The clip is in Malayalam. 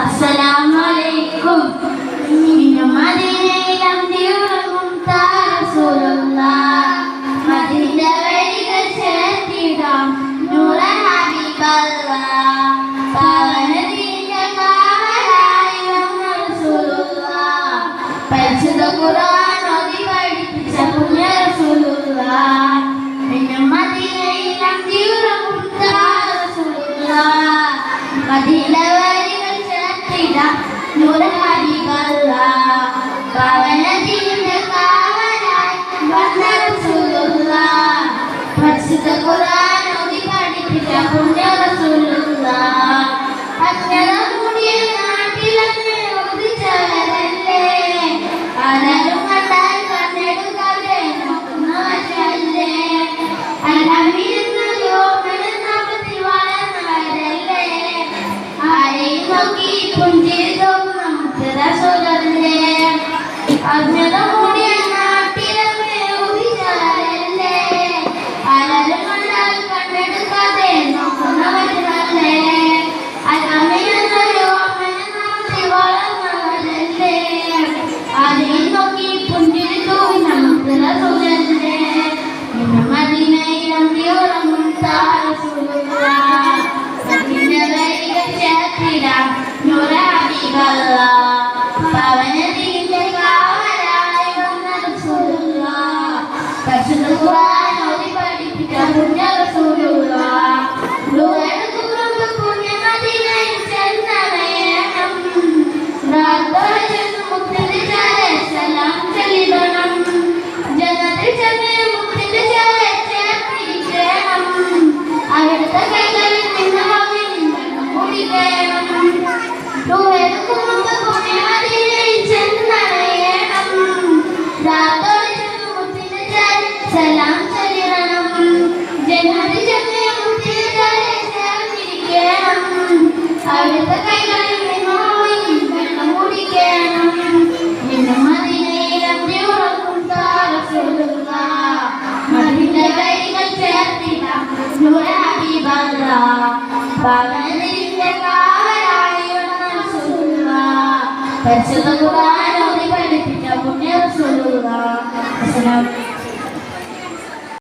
അസ്സലാമലൈക്കും. ഇന്നും മദീനയിൽ അന്തിയുറങ്ങും റസൂലുള്ളാഹ്. മദീനയുടെ വഴികൾ ചേർത്തിടാം നൂറെ ഹബീബല്ലാഹ്. പാവനദീന്റെ കാവലായി വന്ന റസൂലുള്ളാഹ്. പരിശുദ്ധ ഖുർആൻ ഓതി പഠിപ്പിച്ച പുണ്യ റസൂലുള്ളാഹ്. ഇന്നും മദീനയിൽ അന്തിയുറങ്ങും റസൂലുള്ളാഹ്. മദീനയുടെ വഴികൾ ചേർത്തിടാം നൂറെ ഹബീബല്ലാഹ്. പാവനദീന്റെ കാവലായി വന്ന റസൂലുള്ളാഹ്. പരിശുദ്ധ ഖുർആൻ ഓതി പഠിപ്പിച്ച പുണ്യ റസൂലുള്ളാഹ്. അജ്ഞതമൂടിയ നാട്ടിലങ്ങ് ഉദിച്ചവരല്ലേ, ആരാരും കണ്ടാൽ കണ്ണെടുക്കാതെ നോക്കുന്നവരല്ലേ, അൽഅമീൻ എന്ന നാമത്തിൽ വളർന്നവരല്ലേ, ആരെയും നോക്കി പുഞ്ചിരി തോന്നുന്ന മുത്ത് റസൂലല്ലേ. അജ്ഞതമൂടിയ നാട്ടിലങ്ങ് ഉദിച്ചവരല്ലേ, ആരാരും കണ്ടാൽ കണ്ണെടുക്കാതെ നോക്കുന്നവരല്ലേ, അൽഅമീൻ എന്ന നാമത്തിൽ വളർന്നവരല്ലേ, ആരെയും നോക്കി പുഞ്ചിരി തോന്നുന്ന മുത്ത് റസൂലല്ലേ. ഇന്നും മദീനയിൽ അന്തിയുറങ്ങും റസൂലുള്ളാഹ്. മദീനയുടെ വഴികൾ ചേർത്തിടാം നൂറെ ഹബീബല്ലാഹ്. പാവനദീന്റെ കാവലായി വന്ന റസൂലുള്ളാഹ്. പരിശുദ്ധ ഖുർആൻ ഓതി പഠിപ്പിച്ച പുണ്യ റസൂലുള്ളാഹ്. ൂറെടുക്കും പുണ്യ മദീനയിൽ ചെന്നണയണം, റാത്തോടെ ചെന്ന് മുത്തിന്റെ ചാരെ സലാം ചൊല്ലിടണം, ജന്നത്തിൽ ചെന്ന് മുത്തിന്റെ ചാരെ ചേർത്തിരിക്കണം, അവിടുത്തെ കൈകളിൽ നിന്ന് വാങ്ങി വെള്ളം കുടിക്കണം. ൂറെടുക്കും പുണ്യ മദീനയിൽ ചെന്നണയണം, റാത്തോടെ ചെന്ന് മുത്തിന്റെ ചാരെ സലാം ചൊല്ലിടണം, ജന്നത്തിൽ ചെന്ന് മുത്തിന്റെ ചാരെ ചേർത്തിരിക്കണം, അവിടുത്തെ കൈകളിൽ നിന്ന് വാങ്ങി വെള്ളം കുടിക്കണം. ഇന്നും മദീനയിൽ അന്തിയുറങ്ങും റസൂലുള്ളാഹ്. മദീനയുടെ വഴികൾ ചേർത്തിടാം നൂറെ ഹബീബല്ലാഹ്. പാവനദീന്റെ കാവലായി വന്ന റസൂലുള്ളാഹ്. പരിശുദ്ധ ഖുർആൻ ഓതി പഠിപ്പിച്ച പുണ്യ റസൂലുള്ളാഹ്.